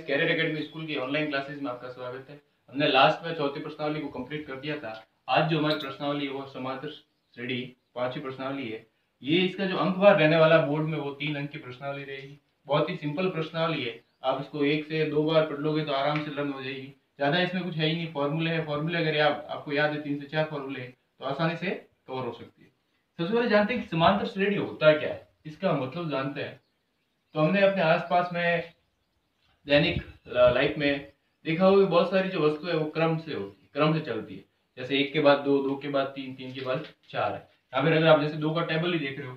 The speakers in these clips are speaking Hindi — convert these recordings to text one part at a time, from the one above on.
कैरियर एकेडमी स्कूल की ऑनलाइन क्लासेस में आपका स्वागत है। हमने लास्ट में चौथी प्रश्नावली को कंप्लीट कर दिया था। आज जो हमारी प्रश्नावली है वो समांतर श्रेणी पांचवी प्रश्नावली है। ये इसका जो अंकवार रहने वाला बोर्ड में वो 3 अंक की प्रश्नावली रहेगी। बहुत ही सिंपल प्रश्नावली है, आप इसको 1 से 2 बार पढ़ लोगे तो आराम से लर्न हो जाएगी। ज्यादा इसमें कुछ है ही नहीं, फॉर्मूले है, फॉर्मूले अगर आपको याद है 3 से 4 फॉर्मूले तो आसानी से कवर हो सकती है। सबसे पहले जानते हैं कि समांतर श्रेणी होता क्या है, इसका मतलब जानते हैं। तो हमने अपने आसपास में दैनिक लाइफ में देखा होगा बहुत सारी जो वस्तु है वो क्रम से होती है, क्रम से चलती है। जैसे 1 के बाद 2, 2 के बाद 3, 3 के बाद 4 है। यहाँ पे अगर आप जैसे 2 का टेबल ही देख रहे हो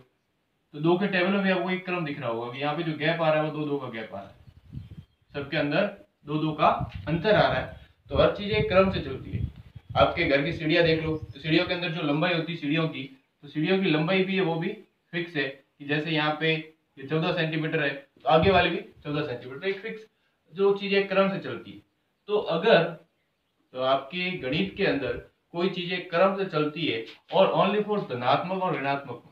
तो 2 के टेबल में भी आपको एक क्रम दिख रहा होगा कि यहाँ पे जो गैप आ रहा है वो 2, 2 का गैप आ रहा है, सबके अंदर 2, 2 का अंतर आ रहा है। तो हर चीज एक क्रम से चलती है। आपके घर की सीढ़ियां देख लो तो सीढ़ियों के अंदर जो लंबाई होती है सीढ़ियों की, तो सीढ़ियों की लंबाई भी है वो भी फिक्स है कि जैसे यहाँ पे ये 14 सेंटीमीटर है तो आगे वाली भी 14 सेंटीमीटर, एक फिक्स जो चीजें क्रम से चलती है। तो अगर तो आपके गणित के अंदर कोई चीजें क्रम से चलती है और ओनली फॉर धनात्मक और ऋणात्मक,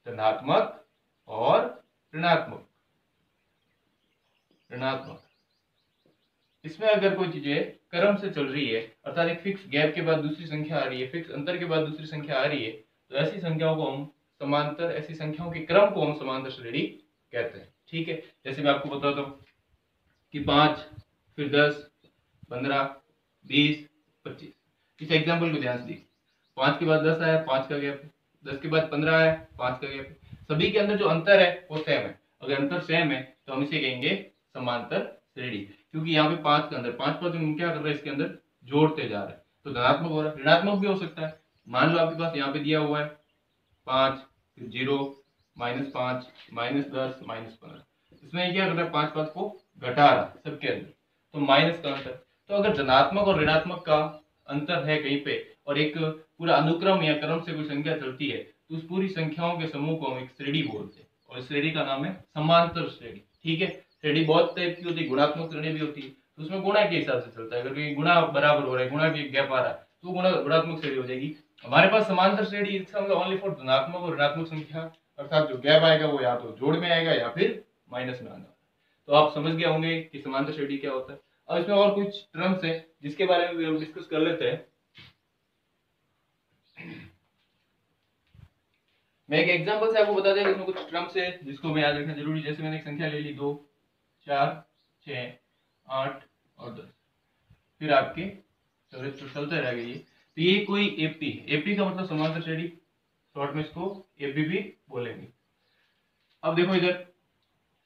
धनात्मक और ऋणात्मक, इसमें अगर कोई चीजें क्रम से चल रही है अर्थात एक फिक्स गैप के बाद दूसरी संख्या आ रही है, फिक्स अंतर के बाद दूसरी संख्या आ रही है, तो ऐसी संख्याओं को हम समांतर, ऐसी संख्याओं के क्रम को हम समांतर श्रेणी कहते हैं। ठीक है, जैसे मैं आपको बताता हूँ कि 5 फिर 10 15 20 25। इस एग्जाम्पल को ध्यान से देखिए, 5 के बाद 10 आया, 5 का गैप है, 10 के बाद 15 आया, 5 का गैप है। सभी के अंदर जो अंतर है वो सेम है। अगर अंतर सेम है तो हम इसे कहेंगे समांतर श्रेणी, क्योंकि यहाँ पे 5 के अंदर 5 5 हम क्या कर रहे हैं, इसके अंदर जोड़ते जा रहे हैं। तो धनात्मक हो रहा है, ऋणात्मक भी हो सकता है। मान लो आपके पास यहाँ पे दिया हुआ है 5 फिर 0 -5 -10 -15, इसमें क्या कर रहा है, 5 5 को घटा रहा है सबके अंदर, तो माइनस का अंतर। तो अगर धनात्मक और ऋणात्मक का अंतर है कहीं पे और एक पूरा अनुक्रम या क्रम से कोई संख्या चलती है तो उस पूरी संख्याओं के समूह को हम एक श्रेणी बोलते हैं और इस श्रेणी का नाम है समांतर श्रेणी। ठीक है, श्रेणी बहुत टाइप की होती है, गुणात्मक श्रेणी भी होती है, तो उसमें गुणा के हिसाब से चलता है। अगर कोई गुणा बराबर हो रहा है, गुणा के गैप आ रहा है तो गुणात्मक श्रेणी हो जाएगी। हमारे पास समांतर श्रेणी, इसका मतलब ओनली फॉर धनात्मक और ऋणात्मक संख्या, अर्थात जो गैप आएगा वो या तो जोड़ में आएगा या फिर माइनस में आएगा। तो आप समझ गए होंगे कि समांतर श्रेणी क्या होता है। अब इसमें और कुछ टर्म्स है जिसके बारे में भी हम डिस्कस कर लेते हैं। मैं एक एग्जांपल से आपको बता दें, इसमें कुछ टर्म्स है जिसको मैं याद रखना जरूरी। जैसे मैंने एक संख्या ले ली 2 4 6 8 और 10, फिर आपके चलते रह गई। तो ये कोई एपी है, एपी का मतलब समांतर श्रेणी, शॉर्ट में इसको एपी भी बोलेंगे। अब देखो इधर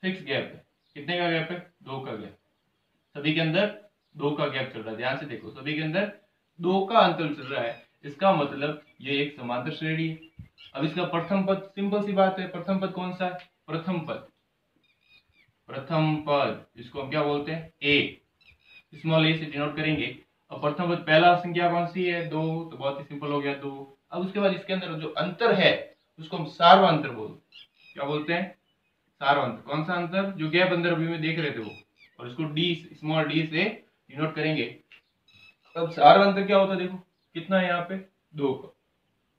फिक्स गैप है, कितने का गैप है, 2 का गैप, सभी के अंदर 2 का गैप चल रहा है। ध्यान से देखो, सभी के अंदर 2 का अंतर चल रहा है, इसका मतलब ये एक समांतर श्रेणी है। अब इसका प्रथम पद, सिंपल सी बात है, प्रथम पद कौन सा है, प्रथम पद, प्रथम पद इसको हम क्या बोलते हैं, ए, स्मॉल ए से डिनोट करेंगे। अब प्रथम पद पहला संख्या कौन सी है, 2, तो बहुत ही सिंपल हो गया 2। अब उसके बाद इसके अंदर जो अंतर है उसको हम सार्वंतर बोलते हैं। क्या बोलते हैं, सार्वंतर। कौन सा अंतर, जो गैप अंदर अभी में देख रहे थे वो, और इसको डी, स्मॉल डी से डिनोट करेंगे। अब सार्वंतर क्या होता है, देखो कितना है यहाँ पे, 2 का,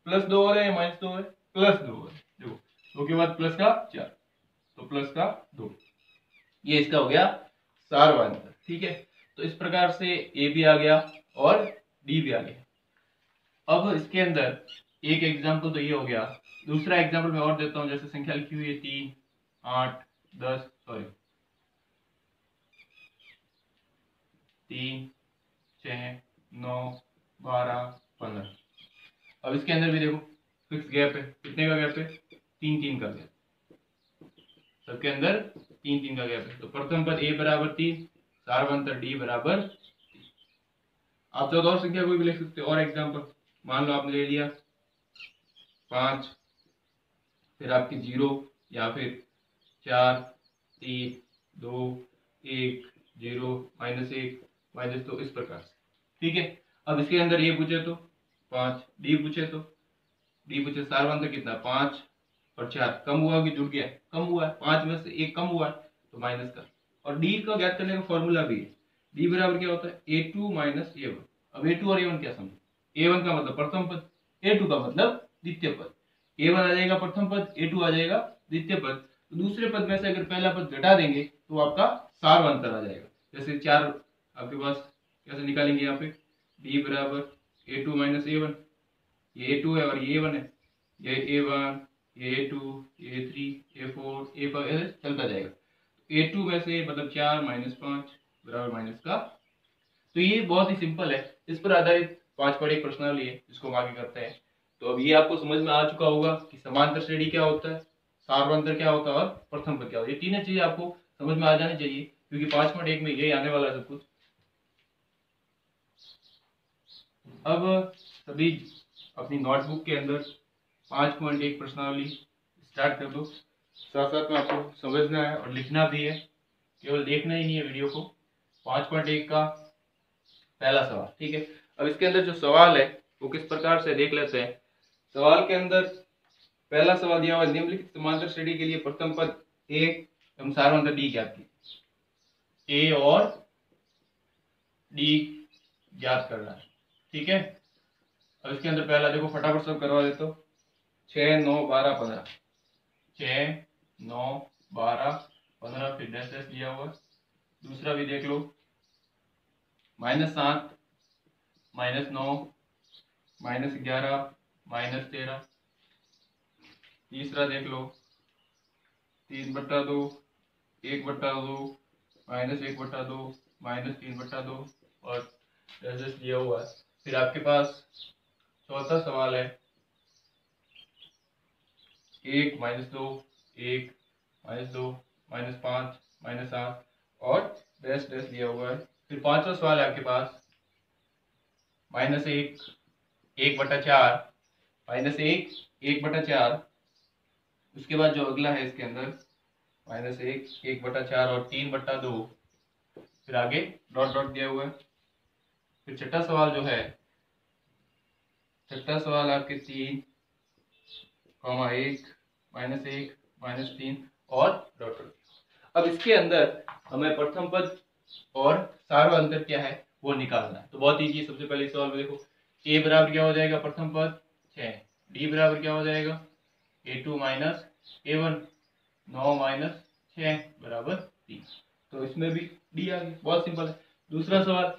+2 हो रहा है, -2 है, +2 है, देखो 2 के बाद प्लस का 4, तो प्लस का 2, ये इसका हो गया सार्वंतर। ठीक है, तो इस प्रकार से ए भी आ गया और डी भी आ गया। अब इसके अंदर एक एग्जाम्पल तो ये हो गया, दूसरा एग्जाम्पल मैं और देता हूं। जैसे संख्या लिखी हुई है 3 8 10 सॉरी 3 6 9 12 15। अब इसके अंदर भी देखो फिक्स गैप है, कितने का गैप है, 3 3 का गैप, सबके अंदर 3 3 का गैप है। तो प्रथम पद ए बराबर 3, सार्वंतर डी बराबर 3। आप तो और संख्या कोई भी लिख सकते हो। और एग्जाम्पल, मान लो आपने ले लिया 5 फिर आपकी 0 या फिर 4 3 2 1 0 -1 -2, इस प्रकार से। ठीक है, अब इसके अंदर ये पूछे तो 5, डी पूछे सार्वंतर कितना, 5 और 4 कम हुआ कि जुड़ गया, कम हुआ है, 5 में से 1 कम हुआ है तो माइनस का। और डी का ज्ञात करने का फॉर्मूला भी है, डी बराबर क्या होता है, a2 - a1। अब a2 और a1 क्या समझो, a1 का मतलब प्रथम पद, a2 का मतलब द्वितीय पद। a1 आ जाएगा प्रथम पद, a2 आ जाएगा द्वितीय पद। तो दूसरे पद में से अगर पहला पद घटा देंगे तो आपका सार्वंतर आ जाएगा। जैसे 4 आपके पास कैसे निकालेंगे, यहाँ पे डी बराबर A2 माइनस A1, ये A2 है और ये A1 है, ये A1, ये A2, ये A3, A4, A5 ऐसे चलता जाएगा। A2 में से मतलब 4 माइनस 5 बराबर माइनस का। तो ये बहुत ही सिंपल है, इस पर आधारित 5 पॉइंट एक प्रश्नावली है जिसको हम आगे करते हैं। तो अब ये आपको समझ में आ चुका होगा कि समांतर श्रेणी क्या होता है, सार्वंतर क्या होता है और प्रथम पद क्या होता है। ये तीनों चीजें आपको समझ में आ जानी चाहिए, क्योंकि 5.1 में यही आने वाला है सब कुछ। अब सभी अपनी नोटबुक के अंदर 5.1 प्रश्नावली स्टार्ट कर दो। साथ साथ में आपको समझना है और लिखना भी है, केवल देखना ही नहीं है वीडियो को। 5.1 का पहला सवाल, ठीक है। अब इसके अंदर जो सवाल है वो किस प्रकार से देख लेते हैं। सवाल के अंदर पहला सवाल दिया हुआ, निम्नलिखित समांतर श्रेणी के लिए प्रथम पद ए एवं सार्वंतर डी ज्ञात कीजिए। ए और डी ज्ञात करना है, ठीक है। अब इसके अंदर पहला देखो, फटाफट सब करवा देते हो। 6, 9, 12, 15, 6, 9, 12, 15, फिर डैश डैश दिया हुआ। दूसरा भी देख लो, -7, -9, -11, -13। तीसरा देख लो, 3/2, 1/2, -1/2, -3/2 और डैश डैश दिया हुआ है। फिर आपके पास चौथा सवाल है 1, -2, 1, -2, -5, -7 और डैश डैश दिया हुआ है। फिर पांचवा सवाल है आपके पास -1, 1/4, -1, 1/4। उसके बाद जो अगला है इसके अंदर -1, 1/4 और 3/2। फिर आगे डॉट डॉट दिया हुआ है। फिर छठा सवाल जो है, छठा सवाल आपके 3, -1, -1, -3 और डॉट डॉट। अब इसके अंदर हमें प्रथम पद और सार्वंतर क्या है वो निकालना है। तो बहुत इजी, सबसे पहले सवाल में देखो, ए बराबर क्या हो जाएगा, प्रथम पद 6, डी बराबर क्या हो जाएगा, A2 माइनस A1, 9 माइनस 6 बराबर 3। तो इसमें भी डी आ गया, बहुत सिंपल है। दूसरा सवाल,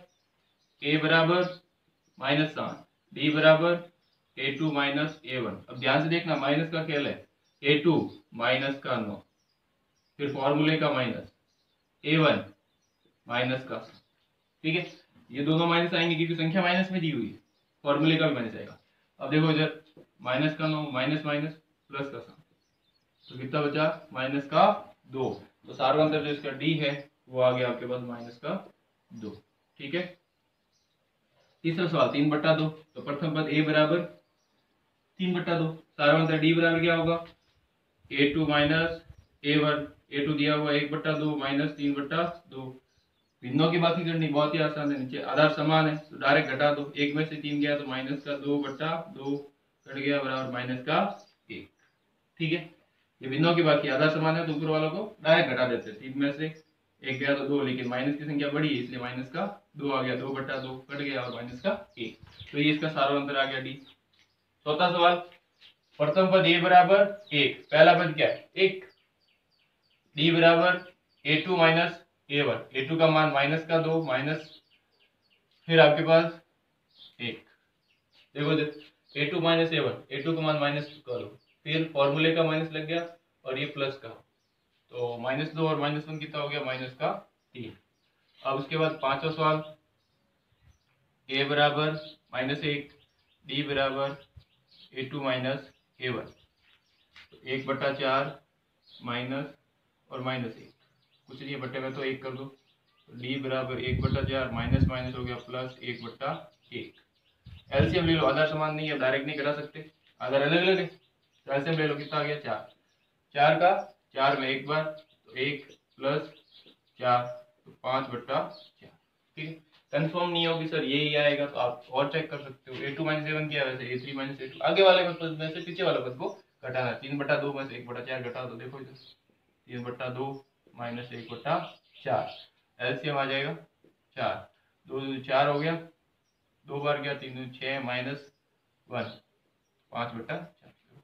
ए बराबर -7, डी बराबर A2 माइनस A1। अब ध्यान से देखना, माइनस का खेल है, A2 माइनस का 9, फिर फॉर्मूले का माइनस, A1 माइनस का, ठीक है। ये दोनों माइनस आएंगे क्योंकि संख्या माइनस में दी हुई है, फॉर्मूले का भी माइनस आएगा। अब देखो इधर माइनस का 9, माइनस माइनस प्लस का 7, तो कितना बचा, माइनस का 2। तो सार्वंतर जो इसका डी है वो आ गया आपके पास माइनस का 2, ठीक है। तीसरा सवाल 3/2, तो प्रथम पद ए बराबर 3/2, सार्वंतर डी बराबर क्या होगा, A2 माइनस A1, A2 दिया हुआ 1/2 माइनस 3/2। भिन्नों की बात करनी बहुत ही आसान है, नीचे आधार समान है तो डायरेक्ट घटा दो, 1 में से 3 गया तो माइनस का 2/2 कट गया बराबर माइनस का 1, ठीक है। ये भिन्नों की बात की, आधार समान है तो ऊपर वालों को डायरेक्ट घटा देते हैं, 3 में से 1 गया तो 2, लेकिन माइनस की संख्या बड़ी है इसलिए माइनस का 2 आ गया, 2/2 कट गया और माइनस का 1। तो ये इसका सार्वंतर आ गया डी। चौथा सवाल, प्रथम पद ए बराबर 1, पहला पद क्या है 1, डी बराबर A2 माइनस A1, A2 का मान माइनस का 2 माइनस, फिर आपके पास 1, देखो A2 माइनस A1, A2 का मान माइनस का 2, फिर फॉर्मूले का माइनस लग गया और ये प्लस का, तो -2 और -1 कितना हो गया, माइनस का 3। अब उसके बाद पांचवा सवाल, ए बराबर -1, डी बराबर A2 माइनस A1, 1/4 माइनस और -1, कुछ नहीं बट्टे में तो 1 कर दो, तो डी बराबर 1/4 माइनस माइनस हो गया प्लस 1/1। एलसीएम ले लो, आधार समान नहीं है डायरेक्ट नहीं करा सकते, आधार अलग अलग है, तो एलसीएम ले लो, कितना आ गया 4, 4 का 4 में एक बार तो 1 प्लस 4 तो 5/4, ठीक है। कंफर्म नहीं होगी सर यही आएगा तो आप और चेक कर सकते हो। A2 माइनस A1 क्या है वैसे, A3 माइनस A2, आगे वाले पद में से पीछे वाले पद को घटाना, 3/2 में से 1/4 घटा दो, देखो इधर 3/2 माइनस 1/4, एलसीएम आ जाएगा 4, 2 4 हो गया, 2 बार गया 3 6 माइनस 1, 5/4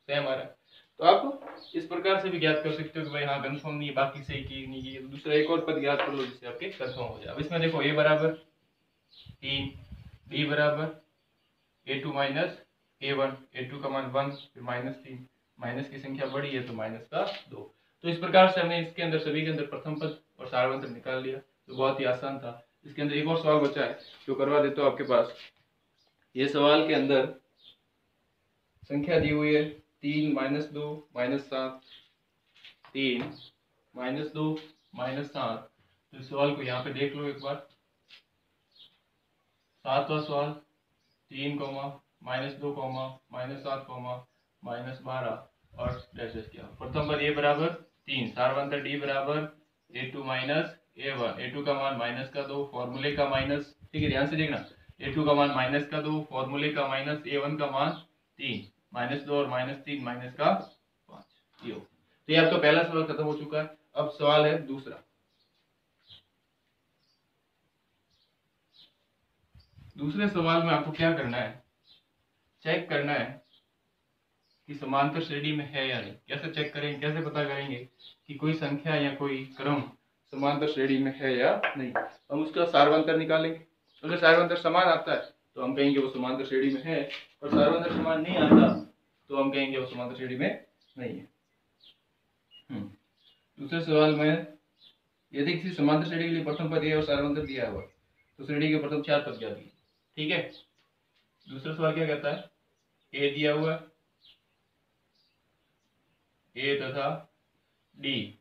सेम आ रहा है। तो आप इस प्रकार से भी ज्ञात कर सकते हो कि भाई हाँ कंफर्म नहीं है, बाकी सही की नहीं की, दूसरा एक और पद ज्ञात कर लो जिससे आपके कंफर्म हो जाए। अब इसमें देखो a बराबर 3, b बराबर a2 माइनस a1, a2 का मान 1, फिर -3, माइनस की संख्या बड़ी है तो माइनस का 2। तो इस प्रकार से हमने इसके अंदर सभी के अंदर प्रथम पद और सारवंतर निकाल लिया, तो बहुत ही आसान था। इसके अंदर एक और सवाल बचा है जो करवा देता हूँ आपके पास। ये सवाल के अंदर संख्या दी हुई है 3, -2, -7, 3, -2, -7। तो इस सवाल को यहाँ पे देख लो एक बार। 7वां सवाल 3, -2, -7, -12 और डैश किया। प्रथम पद a बराबर 3, सारवंतर d बराबर a2 माइनस a1, a2 का मान माइनस का 2, फॉर्मूले का माइनस, ठीक है ध्यान से देखना, a2 का मान माइनस का 2, फॉर्मूले का माइनस, a1 का मान 3, -2 और -3 माइनस का 5। ये तो ये आपका पहला सवाल खत्म हो चुका है। अब सवाल है दूसरा। दूसरे सवाल में आपको क्या करना है, चेक करना है कि समांतर श्रेणी में है या नहीं। कैसे चेक करेंगे, कैसे पता करेंगे कि कोई संख्या या कोई क्रम समांतर श्रेणी में है या नहीं। हम उसका सारवंतर निकालेंगे। अगर सारवंतर समान आता है तो हम कहेंगे वो समांतर श्रेणी में है, और सारवंतर समान नहीं आता तो हम कहेंगे वो समांतर श्रेणी में नहीं है। दूसरे सवाल में यदि किसी समांतर श्रेणी के लिए प्रथम पद और सारवंतर दिया हुआ तो श्रेणी के प्रथम 4 पद ज्ञात कीजिए। ठीक है। दूसरा सवाल क्या कहता है, ए दिया हुआ है, ए तथा डी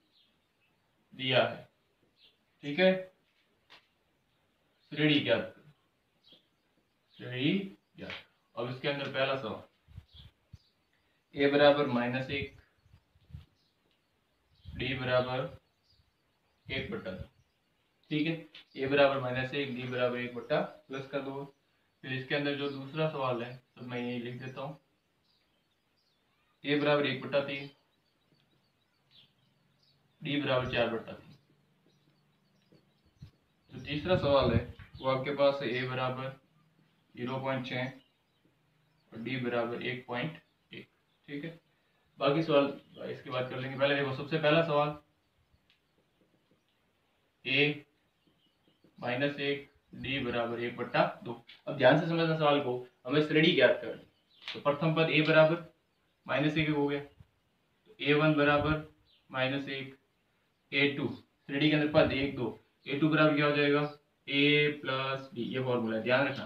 दिया है, ठीक है। श्रेणी ज्ञात करो, श्रेणी ज्ञात। अब इसके अंदर पहला सवाल, ए बराबर -1, डी बराबर 1/2, ठीक है। ए बराबर -1, डी बराबर 1/+2। फिर इसके अंदर जो दूसरा सवाल है तो मैं यही लिख देता हूँ, ए बराबर 1/3, डी बराबर 4/3। जो तीसरा सवाल है वो आपके पास है, ए बराबर 0.6 और डी बराबर 1.1, ठीक है। बाकी सवाल इसके बाद कर लेंगे। पहले देखो सबसे पहला सवाल, a -1, डी बराबर 1/2। अब ध्यान से समझना सवाल को, हमें श्रेणी ज्ञात करनी। तो प्रथम पद a बराबर -1 हो गया, तो a1 बराबर -1, a2 श्रेणी के अंदर पद 1, 2, a2 बराबर क्या हो जाएगा, a प्लस डी। ये फॉर्मूला है, ध्यान रखना।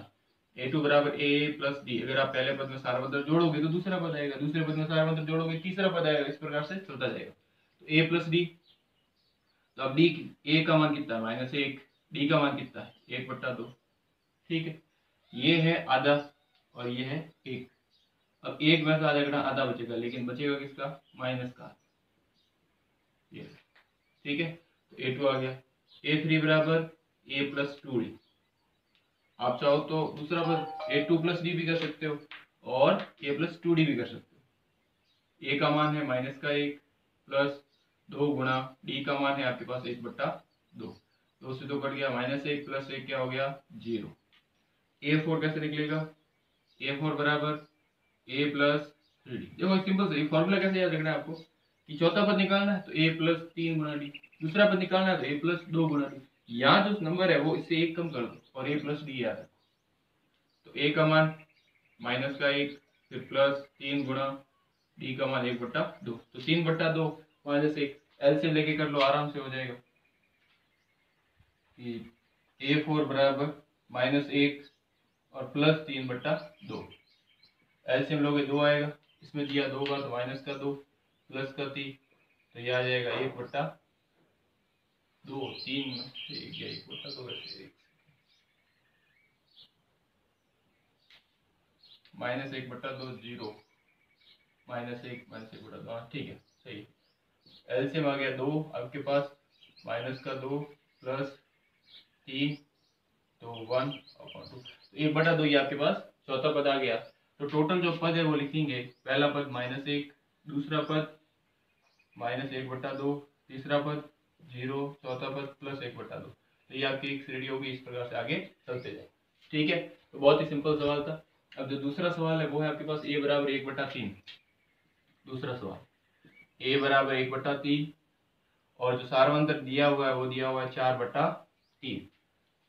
a2 बराबर a प्लस डी। अगर आप पहले पद में सारवंतर जोड़ोगे तो दूसरा पद आएगा, दूसरे पद में सारवंतर जोड़ोगे तीसरा पद आएगा, इस प्रकार से चलता जाएगा। तो a प्लस डी, तो अब डी, ए का मान कितना है -1, डी का मान कितना है 1/2, ठीक है। ये है आधा और ये है 1। अब 1 में से आधा घटा आधा बचेगा, लेकिन बचेगा किसका, माइनस का, ये, ठीक है। तो a2 आ गया। a3 बराबर a प्लस 2d। आप चाहो तो दूसरा पद a2 प्लस डी भी कर सकते हो और a प्लस 2d भी कर सकते हो। a का मान है -1 प्लस 2 गुणा डी का मान है आपके पास 1/2। 2 से 2 कट गया, -1 प्लस 1 क्या हो गया, 0। a4 कैसे निकलेगा, a4 बराबर a प्लस 3d। देखो सिंपल से फॉर्मूला कैसे याद रखना है आपको, कि चौथा पद निकालना है तो a प्लस 3 गुणा डी, दूसरा पद निकालना है तो a प्लस 2 गुणा डी। यहाँ जो नंबर है वो इससे 1 कम कर दो और a प्लस डी याद रखो। तो a का मान -1, फिर प्लस 3 गुणा डी का मान 1/2। तो 3/2 -1, एलसीएम लेके कर लो, आराम से हो जाएगा। a4 बराबर -1 और प्लस 3/2। एलसीएम लोगे 2 आएगा, इसमें दिया 2 का तो माइनस का 2 प्लस का 3, तो ये आ जाएगा 1/2। 3 1/2 वैसे -1/2 0 -1 -1/2। हाँ ठीक है, सही। एलसीएम आ गया 2 आपके पास, माइनस का 2 प्लस 3 तो 1/2। 1/2 ये आपके पास चौथा पद आ गया। तो टोटल जो पद है वो लिखेंगे, पहला पद -1, दूसरा पद -1/2, तीसरा पद 0, चौथा पद प्लस 1/2। तो ये आपकी एक श्रेणी होगी, इस प्रकार से आगे चलते जाए, ठीक है। तो बहुत ही सिंपल सवाल था। अब जो दूसरा सवाल है वो है आपके पास a बराबर 1/3। दूसरा सवाल ए बराबर 1/3 और जो सार्वंतर दिया हुआ है वो दिया हुआ है 4/3।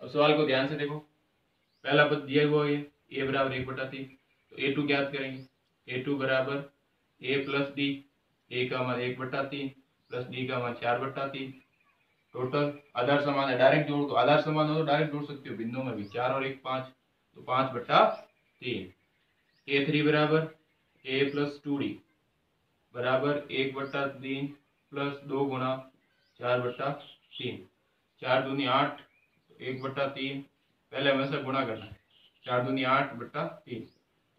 अब सवाल को ध्यान से देखो, पहला पद दिया हुआ है ए बराबर 1/3, तो A2 ज्ञात करेंगे। A2 बराबर A प्लस डी, ए का मान 1/3 प्लस डी का मान 4/3। टोटल आधार समान है, डायरेक्ट जोड़ दो, आधार समान हो तो डायरेक्ट जोड़ सकते हो, बिंदुओं में भी 4 और 1 5, तो 5/3। A3 बराबर A प्लस 2D बराबर 1/3 प्लस 2 गुना 4/3। 4 दूनी 8, 1/3, पहले हमेशा गुणा करना है। 4 दूनी 8/3,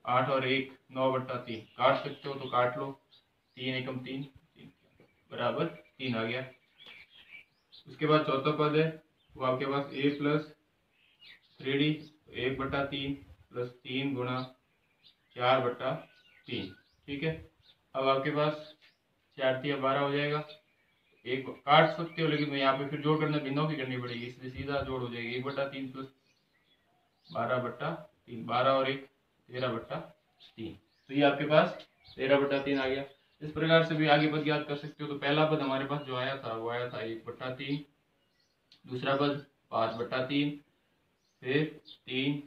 8 और 1 9/3, काट सकते हो तो काट लो, 3 एकम 3 बराबर 3 आ गया। उसके बाद चौथा पद है वो आपके पास A प्लस 3D 1/3 प्लस 3 गुणा 4/3, ठीक है। अब आपके पास 4 3 12 हो जाएगा, एक काट सकते हो लेकिन मैं यहाँ पे फिर जोड़ करना भिन्नों की करनी पड़ेगी, इसलिए सीधा जोड़ हो जाएगी। 1/3 प्लस 12/3, 12 और 1 13/3, तो ये आपके पास 13/3 आ गया। इस प्रकार से भी आगे पद ज्ञात कर सकते हो। तो पहला पद हमारे पास जो आया था वो आया था 1/3, दूसरा पद 5/3, फिर 3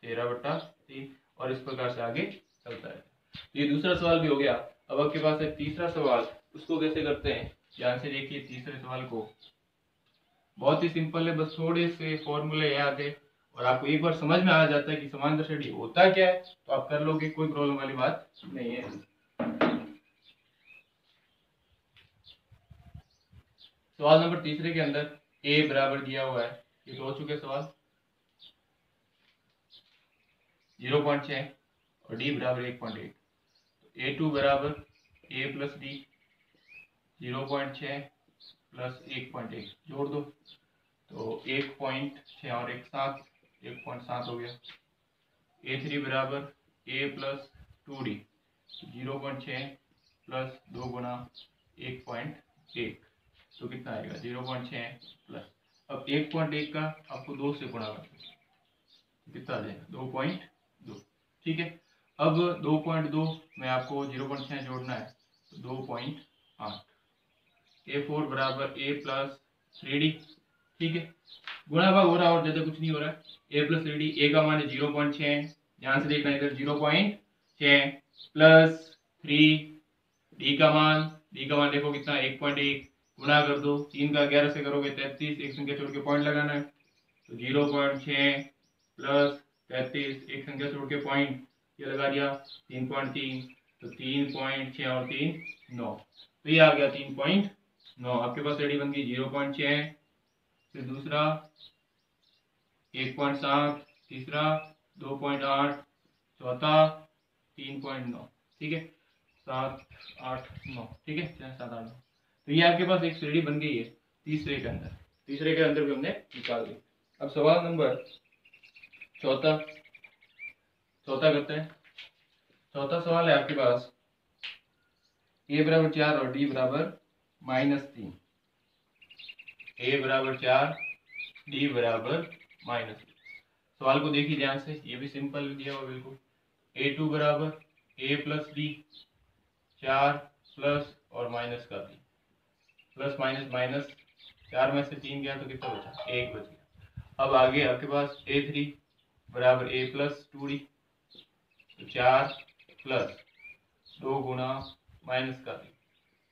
13/3, और इस प्रकार से आगे चलता है। तो ये दूसरा सवाल भी हो गया। अब आपके पास है तीसरा सवाल, उसको कैसे करते हैं ध्यान से देखिए। तीसरे सवाल को बहुत ही सिंपल है, बस थोड़े से फॉर्मूले याद है और आपको एक बार समझ में आ जाता है कि समांतर श्रेणी होता क्या है, तो आप कर लोगे, कोई प्रॉब्लम वाली बात नहीं है। सवाल नंबर तीसरे के अंदर ए बराबर दिया हुआ है, ये तो हो चुके सवाल 0.6 और डी बराबर 1.1। तो A2 बराबर A प्लस डी 0.6 प्लस 1.1 जोड़ दो, तो 1.6 और 1.7 हो गया। A3 बराबर A प्लस 2D 0.6 प्लस 2 गुना 1.1, तो कितना आएगा 0.6 प्लस, अब 1.1 का आपको 2 से गुणा करना है, कितना आ जाएगा 2.2, ठीक है। अब 2.2 में आपको 0.6 जोड़ना है, तो 2.8। A4 बराबर A प्लस 3D, ठीक है, गुणा भाग हो रहा है और ज्यादा कुछ नहीं हो रहा है। A प्लस 3D, A का मान है 0.6, ध्यान से देखना इधर 0.6 प्लस 3, D का मान देखो कितना 1.1, गुणा कर दो, 3 का 11 से करोगे 33, एक संख्या छोड़ के पॉइंट लगाना है, तो 0.6 प्लस 33, एक संख्या छोड़ के पॉइंट, ये लगा दिया 3.3, तो 3.6 और 3 9, तो ये आ गया 3.9। आपके पास रेडी बन गई 0.6, फिर दूसरा 1.7, तीसरा 2.8, चौथा 3.9, ठीक है, 7 8 9, ठीक है 7 8 9, तो ये आपके पास एक श्रेणी बन गई है तीसरे के अंदर। तीसरे के अंदर भी हमने निकाल दी। अब सवाल नंबर चौथा करते हैं। चौथा सवाल है आपके पास A बराबर 4 और D बराबर -3, A बराबर 4 D बराबर -3। सवाल को देखिए ध्यान से, ये भी सिंपल दिया हुआ बिल्कुल। A2 बराबर A प्लस डी 4 प्लस और माइनस का डी, प्लस माइनस माइनस, 4 में से 3 गया तो कितना बचा 1 बच गया। अब आगे आपके पास A3 बराबर A प्लस 2D, तो 4 प्लस 2 गुना माइनस का डी,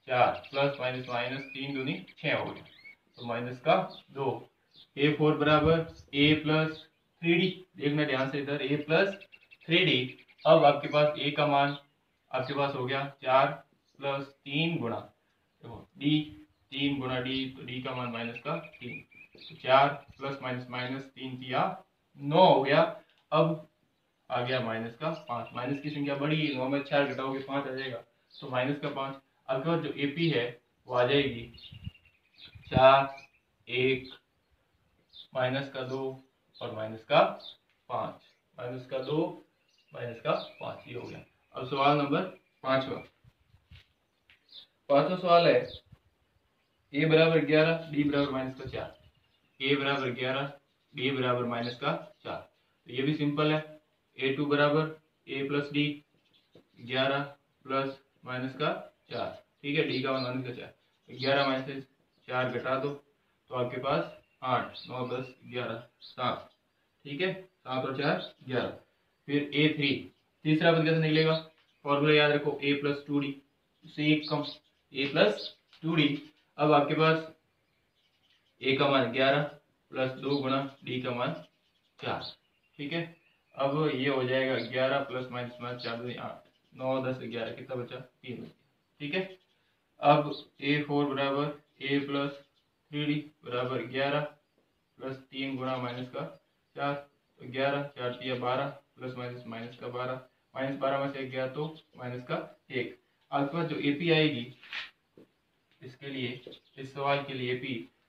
4 प्लस माइनस माइनस, 3 दूनी 6 हो गया, तो माइनस का 2। A4 बराबर A प्लस 3D, देखना ध्यान से इधर A प्लस 3D। अब आपके पास A का मान आपके पास हो गया 4 प्लस 3 गुणा D, 3 गुणा D, तो D का मान माइनस का 3, तो 4 प्लस माइनस माइनस 3 किया 9 हो गया। अब आ गया माइनस का 5, माइनस की संख्या बड़ी है, 9 में 4 घटाओगे 5 आ जाएगा, तो माइनस का 5। आपके पास जो AP है वो आ जाएगी 4 1 माइनस का 2 और माइनस का 5, माइनस का 2 माइनस का 5, ये हो गया। अब सवाल नंबर पांचवा सवाल है A बराबर 11 D बराबर माइनस का 4, A बराबर 11 D बराबर माइनस का 4, तो ये भी सिंपल है। A2 बराबर A plus D 11 plus minus का 4, ठीक है, डी का मान माइनस का 4, 11 में से 4 घटा दो तो आपके पास 8, 9, 10, 11, 7, ठीक है, 7 और 4 11। फिर A3 तीसरा पद कैसे निकलेगा, फॉर्मूला याद रखो a प्लस 2d, उससे एक कम a प्लस 2d। अब आपके पास a का मान 11 प्लस 2 गुणा d का मान 4, ठीक है। अब ये हो जाएगा 11 प्लस माइनस माइनस 4 2 8, 9 10 11, कितना बचा 3 बचा, ठीक है। अब A4 बराबर a प्लस 3d बराबर 11 प्लस 3 गुणा माइनस का 4, तो 11 4 3 12 प्लस माइनस माइनस का 12, माइनस 12 में से 1 गया तो माइनस का 1। आपके पास जो AP आएगी इसके लिए, इस सवाल के लिए AP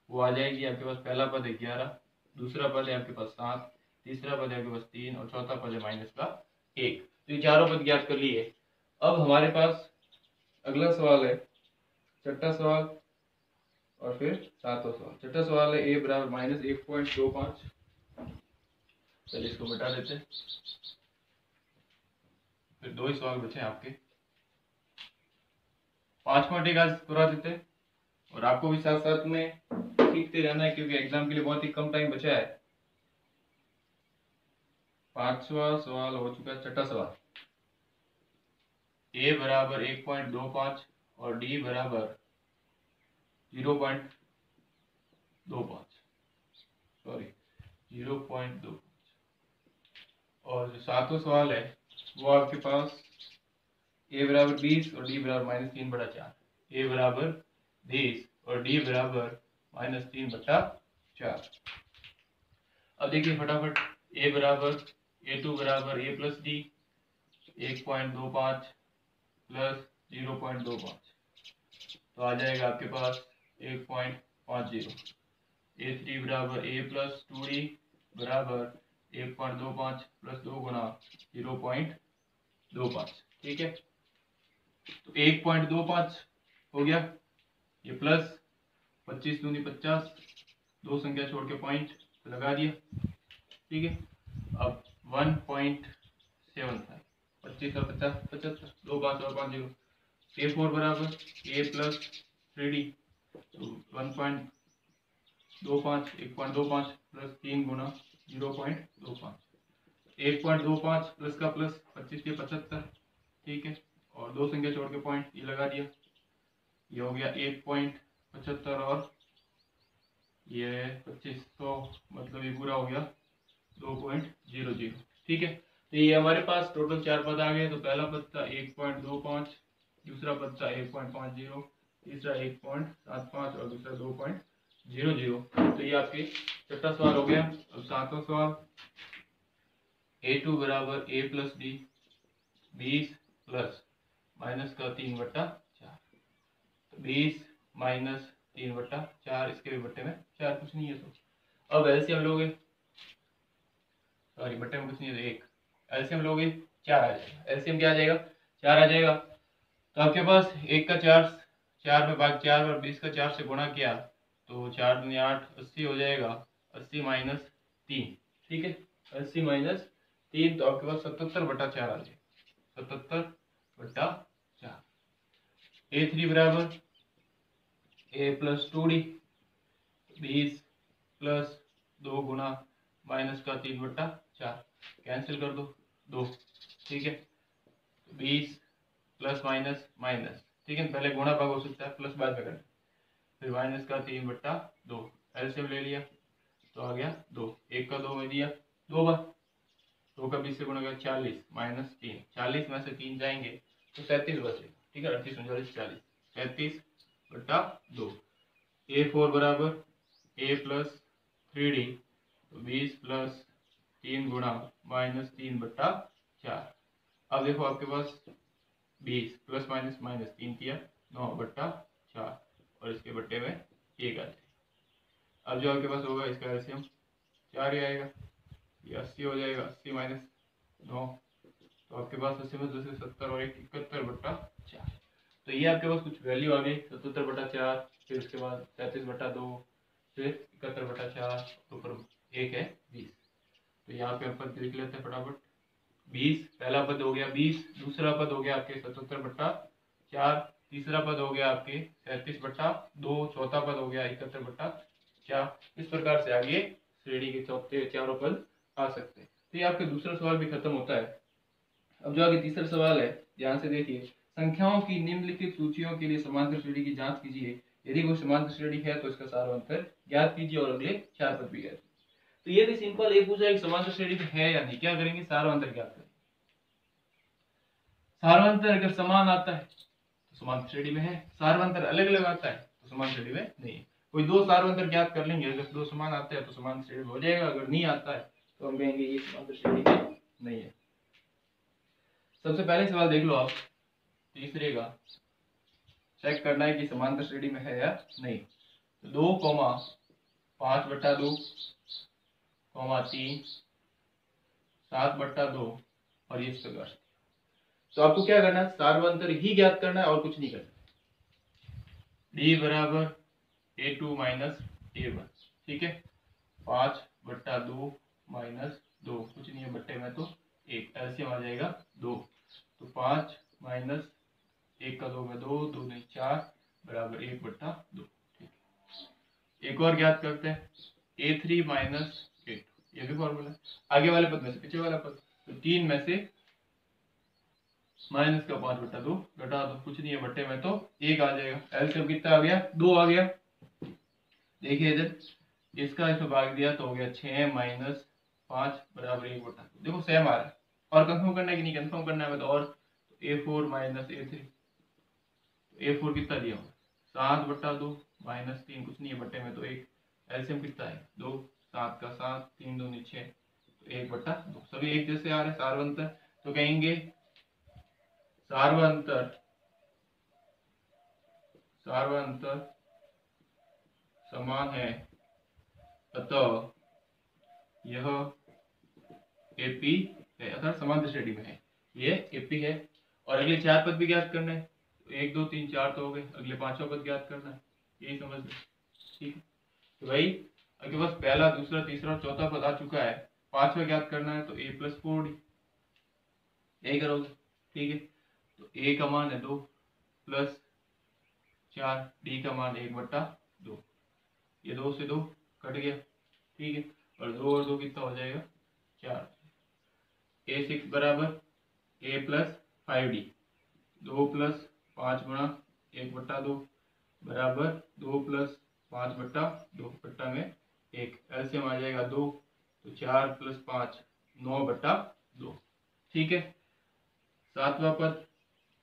वो आ जाएगी आपके पास, पहला पद है 11, दूसरा पद है आपके पास 7, तीसरा पद है आपके पास 3 और चौथा पद है माइनस का 1। तो ये चारों पद ज्ञात कर लिए। अब हमारे पास अगला सवाल है छठा सवाल और फिर सातवां सवाल। छठा सवाल है a बराबर माइनस 1.25, चलिए इसको बता देते हैं, फिर 2 ही सवाल बचे आपके। 5.1 आज करा देते हैं और आपको भी साथ साथ में सीखते रहना है क्योंकि एग्जाम के लिए बहुत ही कम टाइम बचा है। 5वां सवाल हो चुका है, छठा सवाल। a बराबर 1.25 और d बराबर 0.25, सॉरी 0.25। और जो सातवां सवाल है वो आपके पास a बराबर 20 और d बराबर माइनस 3/4, a बराबर 20 और d बराबर माइनस 3/4। अब देखिए फटाफट, a बराबर a2 बराबर a प्लस डी 1.25 प्लस 0.25, तो आ जाएगा आपके पास 1.50। a3 बराबर a प्लस 2d बराबर 1.25 प्लस 2 गुणा 0.25, ठीक है। तो 1.25 हो गया, ये प्लस 25 दूनी 50, दो संख्या छोड़ के पॉइंट लगा दिया, ठीक है। अब 1.75, 25 और 50 75, 2 5 और 5 0। A4 बराबर a प्लस 3d, तो 1.25 1.25 प्लस 3 गुणा 0.25, 1.25 प्लस का प्लस 25 के 75, ठीक है। और दो संख्या छोड़ के पॉइंट ये लगा दिया, ये हो गया 1.75 और ये 25, तो मतलब ये पूरा हो गया 2.00, ठीक है। तो ये हमारे पास टोटल 4 पद आ गए। तो पहला पद था 1.25, दूसरा पद था 1.50, तीसरा 1.75 और दूसरा 2.00। तो ये आपके छठा सवाल हो गया। अब सातवां सवाल, a2 बराबर a plus D 20 plus minus का 3/4, तो 20 माइनस 3/4, इसके भी बट्टे में 4 कुछ नहीं है, तो अब एलसीएम लोगे, सॉरी बट्टे में कुछ नहीं है तो 1, एलसीएम लोगे 4 आ जाएगा। एलसीएम क्या आ जाएगा, 4 आ जाएगा। तो आपके पास 1 का 4, 4 में भाग 4 और 20 का 4 से गुणा किया तो 4 दूनी 8, 80 हो जाएगा। 80 माइनस 3, ठीक है, 80 माइनस 3, तो आपके पास 77/4 आ जाएगा, 77/4। A3 बराबर a प्लस 2d 20 प्लस 2 गुणा माइनस का 3/4, कैंसिल कर दो 2, ठीक है। 20 प्लस माइनस माइनस, ठीक है, पहले गुणा भाग हो सकता है, प्लस बाद में करना, फिर माइनस का 3/2, एलसीएम ले लिया तो आ गया 2, 1 का 2 में दिया 2 बार, 2 का 20 से गुणा गया 40 माइनस 3, 40 में से 3 जाएंगे तो 37 बचेगा, ठीक है। 38 39 40, 37/2। A4 बराबर a प्लस 3d, तो 20 प्लस 3 गुणा माइनस 3/4। अब देखो आपके पास 20 प्लस माइनस माइनस 3 किया 9/4 और इसके बट्टे में 1 आ जाएगा। अब जो आपके पास होगा इसका एलसीएम 4 ही आएगा, ये 80 हो जाएगा। 80 माइनस 9, तो आपके पास 80 में 2 से 70 और 1 71/4। तो ये आपके पास कुछ वैल्यू आ गई 77/4, फिर उसके बाद 37/2, फिर 71/4, ऊपर 1 है 20। तो यहाँ पे अपन लिख लेते हैं फटाफट। 20 पहला पद हो गया 20, दूसरा पद हो गया आपके 77/4, तीसरा पद हो गया आपके 37/2, चौथा पद हो गया 71/4। इस प्रकार से आगे श्रेणी के चौथे चारों पद आ सकते हैं। तो ये आपका दूसरा सवाल भी खत्म होता है। अब जो आगे तीसरा सवाल है, ध्यान से देखिए। संख्याओं की निम्नलिखित सूचियों के लिए समांतर श्रेणी की जांच कीजिए। यदि कोई समांतर श्रेणी है तो इसका सारवंतर ज्ञात कीजिए और अगले 4 पद भी ज्ञात। तो ये भी सिंपल, ये पूछा है समांतर श्रेणी है या नहीं, क्या करेंगे, सारवंतर ज्ञात करेंगे। सारवंतर अगर समान आता है तो समांतर श्रेणी में है, सारवंतर अलग अलग आता है तो समांतर श्रेणी में नहीं है। कोई दो सारवंतर ज्ञात कर लेंगे, अगर दो समान आते हैं तो समांतर श्रेणी में हो जाएगा, अगर नहीं आता है तो हम कहेंगे ये समांतर श्रेणी में नहीं है। सबसे पहले सवाल देख लो आप, तीसरे का चेक करना है कि समांतर श्रेणी में है या नहीं। तो 2,5/2, 3, 7/2 और ये इस प्रकार। तो आपको क्या करना है, सारवंतर ही ज्ञात करना है और कुछ नहीं करना। डी बराबर A2 माइनस A1, ठीक है। 5/2 माइनस 2, कुछ नहीं है बट्टे में तो 1, एलसीएम आ जाएगा 2। तो 5 माइनस 1 का 2 में 2, 2 नहीं 4 बराबर 1/2, ठीक है। एक और ज्ञात करते हैं, A3 माइनस A2, ये भी फॉर्मूला। आगे वाले पद में से पीछे वाला पद, तो 3 में से माइनस का 5/2 घटा दो, कुछ नहीं है बट्टे में तो 1 आ जाएगा। एलसीएम कितना आ गया, 2 आ गया। देखिए इधर इसका इसमें भाग दिया तो हो गया 6 माइनस 5 बराबर 1/2। देखो सेम आ रहा है, और कंफर्म करना है कि नहीं कंफर्म करना है, तो और A4 माइनस A3, A4 कितना दिया होगा 7/2 माइनस 3, कुछ नहीं है बट्टे में तो 1, एलसीएम कितना है 2, 7 का 7, 3 2 6, तो 1/2। सभी एक जैसे आ रहे हैं सारवंतर, तो कहेंगे सारवंतर समान है, अतः यह एपी है, अर्थात समांतर श्रेणी में है, ये एपी है। और अगले 4 पद भी ज्ञात करना है, तो 1 2 3 4 तो हो गए, अगले 5वां पद ज्ञात करना है, यही समझ लो, ठीक है। तो भाई आपके पास पहला दूसरा तीसरा और चौथा पद आ चुका है, 5वां ज्ञात करना है तो A+4D, यही करोगे, ठीक है। तो A का मान है 2 प्लस 4, D का मान 1/2, ये 2 से 2 कट गया, ठीक है। और 2 और 2 कितना हो जाएगा 4। A6 बराबर A+5D, 2 प्लस 5 गुणा 1/2 बराबर 2 प्लस 5/2, बट्टा में 1, एलसीएम आ जाएगा 2, तो 4 प्लस 5 9/2, ठीक है। 7वां पद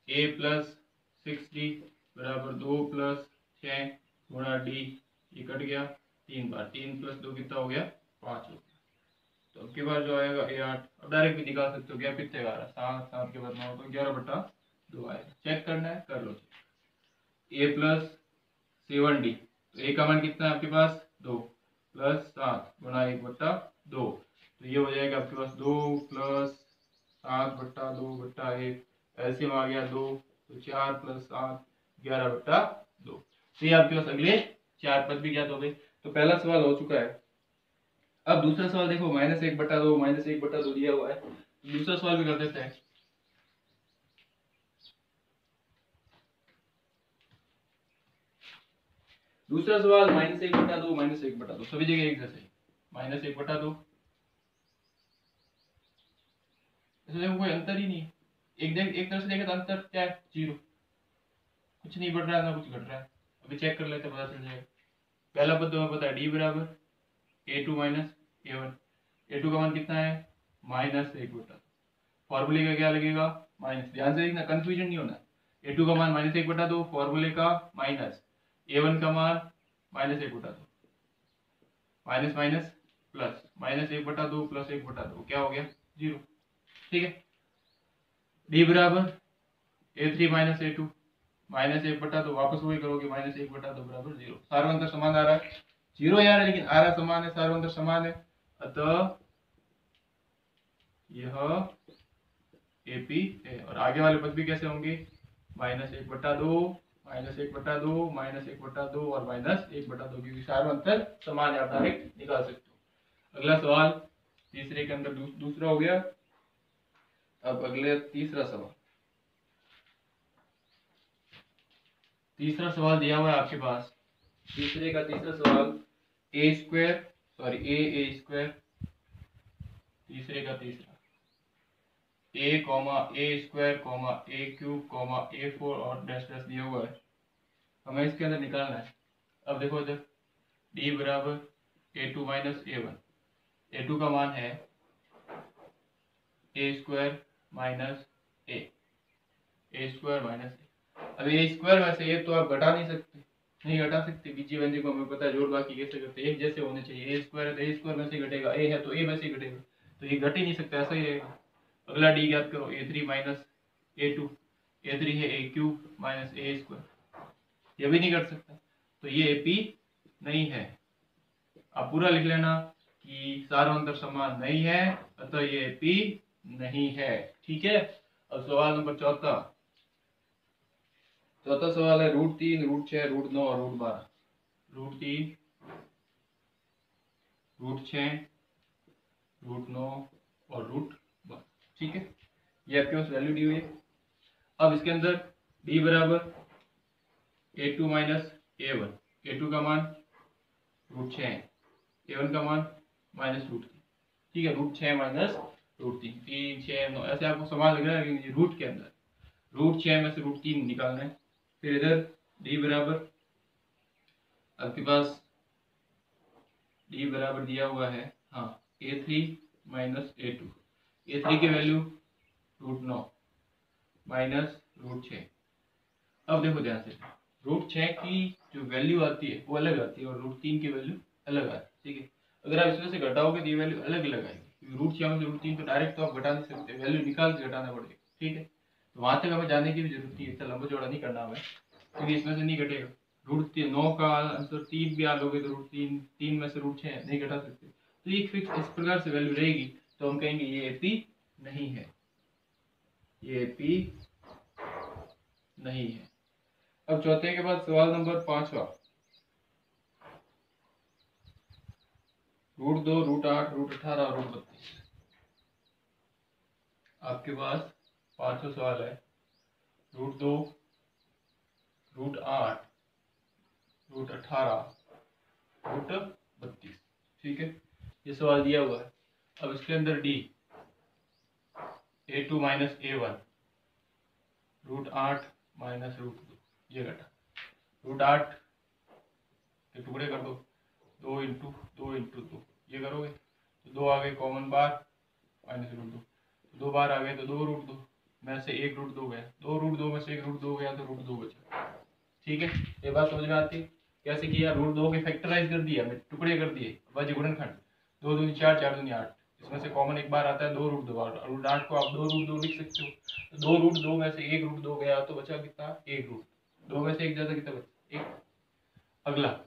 A+6D बराबर 2 प्लस 6 गुणा D, ये कट गया 3 बार, 3 प्लस 2 कितना हो गया 5 हो गया। तो अब के बाद जो आएगा A8, अब डायरेक्ट भी निकाल सकते हो, गैप कितने का आ रहा है 7, 7 के बाद 9, तो 11/2 आएगा। चेक करना है कर लो। A+7D, तो A का मान कितना है आपके पास 2 प्लस 7 गुणा 1/2, तो ये हो जाएगा आपके पास 2 प्लस 7/2/1, एलसीएम आ गया 2, तो 4 प्लस 7 11/2। तो ये आपके पास अगले 4 पद भी ज्ञात हो गए। तो पहला सवाल हो चुका है। अब दूसरा सवाल देखो, -1/2 दिया हुआ है, तो दूसरा सवाल भी कर देते हैं। दूसरा सवाल -1/2 सभी जगह एक जैसे, -1/2, इसमें कोई अंतर ही नहीं है। एक तरह से देखें तो अंतर क्या है, 0, कुछ नहीं बढ़ रहा है ना कुछ घट रहा है। अभी चेक कर लेते पता चल जाएगा। पहला पद तुम्हें पता है D बराबर A2 माइनस A1, A2 का मान कितना है -1/2, फॉर्मूले का क्या लगेगा माइनस, ध्यान से देखना कंफ्यूजन नहीं होना। A2 का मान -1/2, फॉर्मूले का माइनस, A1 का मान -1/2, माइनस माइनस प्लस, -1/2 प्लस 1/2 क्या हो गया 0, ठीक है। D बराबर A3 माइनस A2, -1/2, वापस वही करोगे -1/2 बराबर 0। सारवंतर समान आ रहा है, 0 यार है लेकिन आ रहा समान है, सारवंतर समान है, अतः यह AP है। और आगे वाले पद भी कैसे होंगे, -1/2 -1/2 -1/2 और -1/2, क्योंकि सारवंतर समान है, आप डायरेक्ट निकाल सकते हो। अगला सवाल तीसरे के अंदर दूसरा हो गया। अब अगले तीसरा सवाल, तीसरा सवाल दिया हुआ है आपके पास, तीसरे का तीसरा सवाल ए स्क्वायर सॉरी ए स्क्वायर, तीसरे का तीसरा ए कॉमा ए स्क्वायर कॉमा ए क्यूब कॉमा ए फोर और डैश डैश दिया हुआ है, हमें इसके अंदर निकालना है। अब देखो इधर डी बराबर A two minus A one, A two का मान है A square minus A square minus A. अब ए स्क्वायर में से ए तो आप घटा नहीं सकते, नहीं घटा सकते, बीजी व्यंजक को हमें पता है जोड़ बाकी कैसे करते हैं, एक जैसे होने चाहिए। ए स्क्वायर है तो ए स्क्वायर में से घटेगा, ए है तो ए में से घटेगा, तो ये घट ही नहीं सकता, ऐसा ही रहेगा। अगला डी याद करो A three minus A two, A three है A cube minus A square, ये भी नहीं घट सकता, तो ये ए पी नहीं है। आप पूरा लिख लेना कि सारांतर समान नहीं है, अतः ये ए पी नहीं है। ठीक है। अब सवाल नंबर चौथा सवाल है रूट 3 रूट 6 रूट 9 और रूट 12। रूट 3 रूट 6 रूट 9 और रूट 12। ठीक है, ये आपके पास वैल्यू दी हुई है। अब इसके अंदर d बराबर A two minus A one, A two का मान रूट 6 है, ए वन का मान माइनस रूट 3। ठीक है, रूट 6 माइनस रूट 3, 3 6 9 ऐसे आपको समान लग रहा है, लेकिन रूट के अंदर रूट 6 में से रूट 3 निकालना है। फिर इधर d बराबर आपके पास d बराबर दिया हुआ है, हाँ A three minus A two, A three की वैल्यू रूट 9 माइनस रूट 6। अब देखो ध्यान से, रूट 6 की जो वैल्यू आती है वो अलग आती है और रूट 3 की वैल्यू अलग आती है। ठीक है, अगर आप इसमें से घटाओगे तो ये वैल्यू अलग अलग आएगी। रूट 6 में से रूट 3 तो डायरेक्ट तो आप घटा नहीं सकते, वैल्यू निकाल के घटाना पड़ेगा। ठीक है, तो वहां तक हमें जाने की भी जरूरत नहीं है, इतना लंबा चौड़ा नहीं करना हमें, क्योंकि इसमें से नहीं घटेगा। रूट 9 का आंसर 3 भी आ लोगे तो रूट 3 में से रूट 6 नहीं घटा सकते, तो ये फिक्स इस प्रकार से वैल्यू रहेगी, तो हम कहेंगे ये एपी नहीं है, ये एपी नहीं है। अब चौथे के बाद सवाल नंबर 5वां, रूट 2 रूट 8 रूट 18 और रूट 32। आपके पास 5वां सवाल है, रूट 2 रूट 8 रूट 18 रूट 32। ठीक है, ये सवाल दिया हुआ है। अब इसके अंदर D A two minus A one, root 8 minus root 2, ये घटा रूट 8 के टुकड़े कर दो, 2 इंटू 2 इंटू 2, ये करोगे तो 2 आ गए कॉमन बार माइनस रूट 2, 2 बार आ गए तो 2 रूट 2 में से 1 रूट 2 गया, 2 रूट 2 में से 1 रूट 2 गया तो रूट 2 बचा। ठीक है, ये बात समझ में आती है? कैसे किया, रूट 2 के फैक्टराइज कर दिया, टुकड़े कर दिए, वज्र गुणनखंड, 2 दूनी 4 4 दूनी 8, इसमें से कॉमन एक बार आता है 2 रूट 2 बार, रूट 8 को आप 2 रूट 2 लिख सकते हो, तो 2 रूट 2 में से 1 रूट 2 गया तो बचा कितना, 1 रूट 2 में से 1 जाता कितना बचा 1। अगला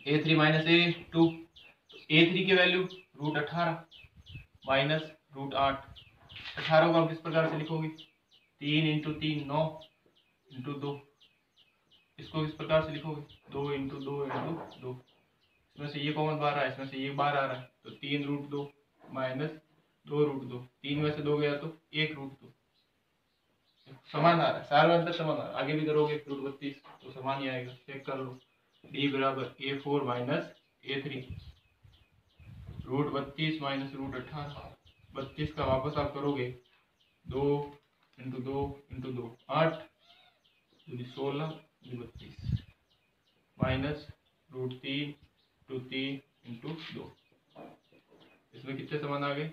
A three minus A two, A three की वैल्यू रूट 18 माइनस रूट 8, 18 को आप किस प्रकार से लिखोगे, 3 इंटू 3 9 इंटू 2, इसको किस प्रकार से लिखोगे 2 इंटू 2 इंटू 2, इसमें से ये कॉमन बार आ रहा है, इसमें से ये बार आ रहा है, तो 3 रूट 2 माइनस 2 रूट 2, 3 में से 2 गया तो 1 रूट 2, समान आ रहा है, सारा अंतर समान आ रहा है। आगे भी करोगे रूट 32 तो समान ही आएगा, चेक कर लो। डी बराबर A four minus A three, root 32 minus root 18, 32 का वापस आप करोगे 2 into 2 into 2 8 16 32 minus root 3 two 3 into 2, इसमें कितने समान आ गए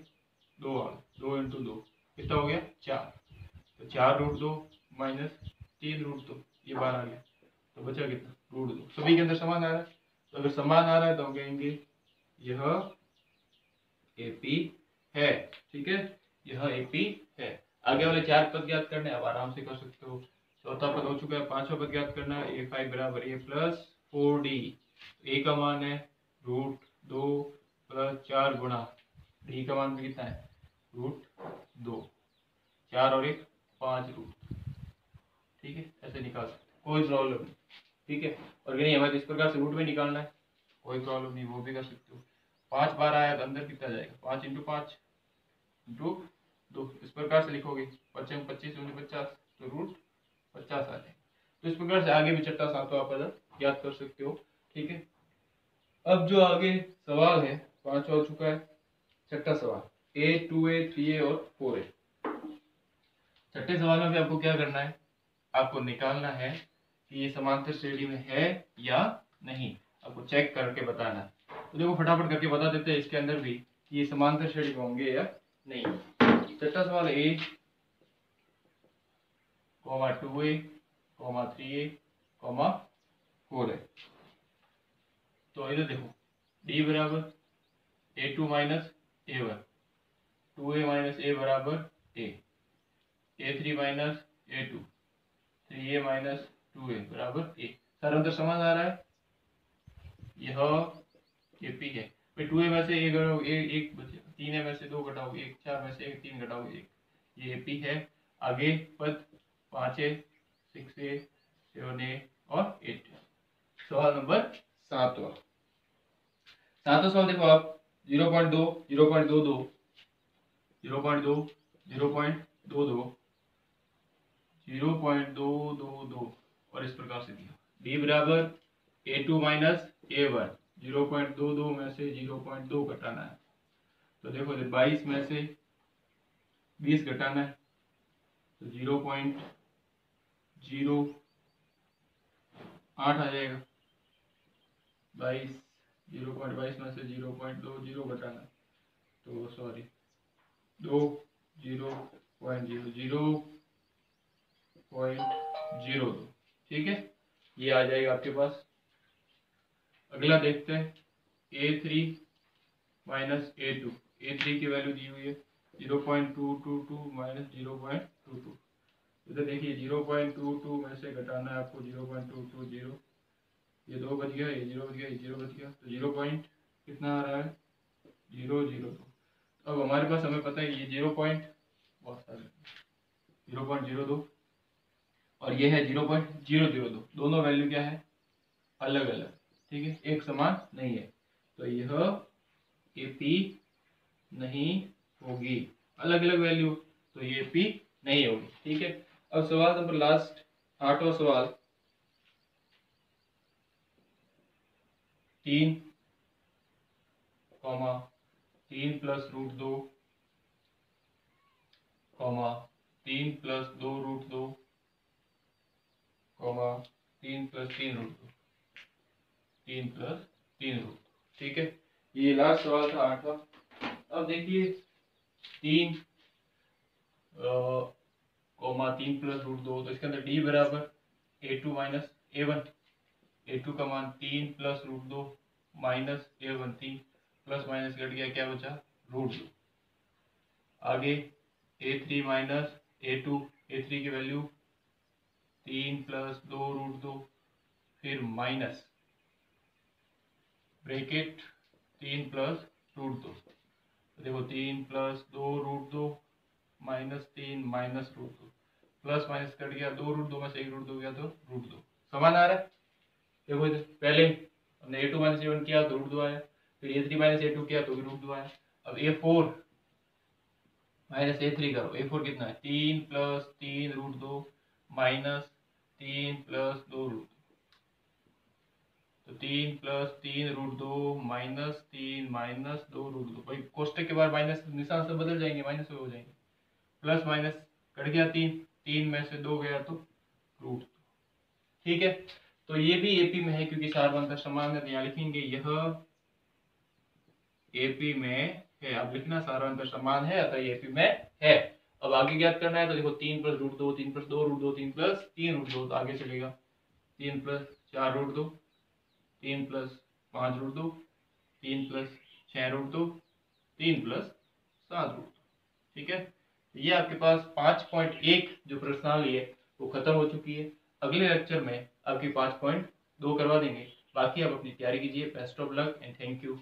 2 आ गए, 2 इंटू 2 कितना हो गया 4, तो 4 रूट 2 माइनस 3 रूट 2, ये बार आ गया, तो बचा कितना रूट 2। सभी के अंदर समान आ रहा है, तो अगर समान आ रहा है तो हम कहेंगे यह एपी है। ठीक है, यह एपी है। आगे वाले 4 पद ज्ञात करने आप आराम से कर सकते हो। चौथा पद हो चुका है, 5वां पद ज्ञात करना है, ए फाइव बराबर ए प्लस 4डी, ए का मान है रूट 2 प्लस 4 गुणा डी का मान कितना है रूट 2, 4 और 1 5 रूट। ठीक है, ऐसे निकाल सकते, कोई प्रॉब्लम नहीं। ठीक है, और नहीं हमें इस प्रकार से रूट में निकालना है, कोई प्रॉब्लम नहीं, वो भी कर सकते हो। 5 बार आया तो अंदर कितना जाएगा 5 इंटू 5 इंटू 2, इस प्रकार से लिखोगे 5 25 50, तो रूट 50 आ जाएगा। तो इस प्रकार से आगे भी छठा सातवां पद याद कर सकते हो। ठीक है, अब जो आगे सवाल है, 5वां हो चुका है, छठा सवाल A, 2A, 3A और 4A। छठे सवाल में भी आपको क्या करना है, आपको निकालना है कि ये समांतर श्रेणी में है या नहीं, आपको चेक करके बताना है। तो देखो फटाफट करके बता देते हैं इसके अंदर भी कि ये समांतर श्रेणी में होंगे या नहीं। छठा सवाल A, 2A, 3A, 4A। तो इधर देखो D बराबर A2 minus A1, 2A minus A बराबर A, A3 minus A2, 3A minus 2A बराबर A। सारा अंतर समान आ रहा है, यह AP है भाई। 2A में से एक घटाओ एक बचे, 3A में से 2 घटाओ 1, 4 में से 3 घटाओ 1, ये AP है। आगे पद 5A, 6A, 7A और 8A। सवाल नंबर 7वां। सवाल देखो आप 0.2, 0.22, 0.2, 0.22, 0.222 और इस प्रकार से दिया। D बराबर A2 माइनस A1, 0.22 में से 0.2 घटाना है। तो देखो 22 में से 20 घटाना है, तो 0.08 आ जाएगा। 0.22 में से 0.20 घटाना है, तो सॉरी 0.02। ठीक है, ये आ जाएगा आपके पास। अगला देखते हैं A3 माइनस A2। A3 की वैल्यू दी हुई है 0.222 माइनस 0.22। इधर देखिए 0.22 में से घटाना है आपको 0.220, ये 2 बच गया, ये 0 बच गया, ये 0 बच गया, तो 0 पॉइंट कितना आ रहा है 002। अब हमारे पास हमें पता है ये 0.02 और ये है 0.002। दोनों वैल्यू क्या है, अलग अलग। ठीक है, एक समान नहीं है, तो यह AP नहीं होगी। अलग अलग वैल्यू, तो ये AP नहीं होगी। ठीक है, अब सवाल नंबर लास्ट 8वां सवाल 3, 3 plus root 2, 3 plus 2 root 2, 3 plus 3 root 2, 3 plus 3 root 2। ठीक है, ये लास्ट सवाल था 8वां। अब देखिए 3 3 प्लस रूट 2, तो इसके अंदर D बराबर A2 माइनस A1। A2 का मान 3 plus root 2 minus A1, 3 plus minus cut गया, क्या बचा रूट 2। आगे A3 माइनस A2, A3 की वैल्यू 3 प्लस 2 रूट 2, फिर माइनस ब्रैकेट 3 प्लस रूट 2। तो देखो 3 plus 2 root 2 minus 3 minus root 2, plus minus cut गया, 2 रूट 2 में से 1 रूट 2 गया, तो रूट 2 समान आ रहा है। देखो इधर पहले हमने A2 माइनस A1 किया तो रूट 2 आया, फिर A3 माइनस A2 किया तो भी रूट 2 आया। अब A4 माइनस A3 करो, A4 कितना है 3 plus 3 root 2 minus 3 plus 2 root 2, तो 3 plus 3 root 2 minus 3 minus 2 root 2। भाई कोष्टक के बाद माइनस निशान से बदल जाएंगे, माइनस में हो जाएंगे, प्लस माइनस कट गया, 3 में से 2 गया तो रूट 2। ठीक है, तो ये भी AP में है क्योंकि सार्वंतर समान है, यहाँ लिखेंगे यह AP में है। अब लिखना सार्वंतर समान है अतः ये AP में है। अब आगे ज्ञात करना है, तो देखो 3 plus root 2, 3 plus 2 root 2, 3 plus 3 root 2, तो आगे चलेगा 3 plus 4 root 2, 3 plus 5 root 2, 3 plus 6 root 2, 3 plus 7 root 2। ठीक है, ये आपके पास 5.1 जो प्रश्नावली है वो खत्म हो चुकी है। अगले लेक्चर में आपकी 5.2 करवा देंगे। बाकी आप अपनी तैयारी कीजिए। Best of luck and thank you.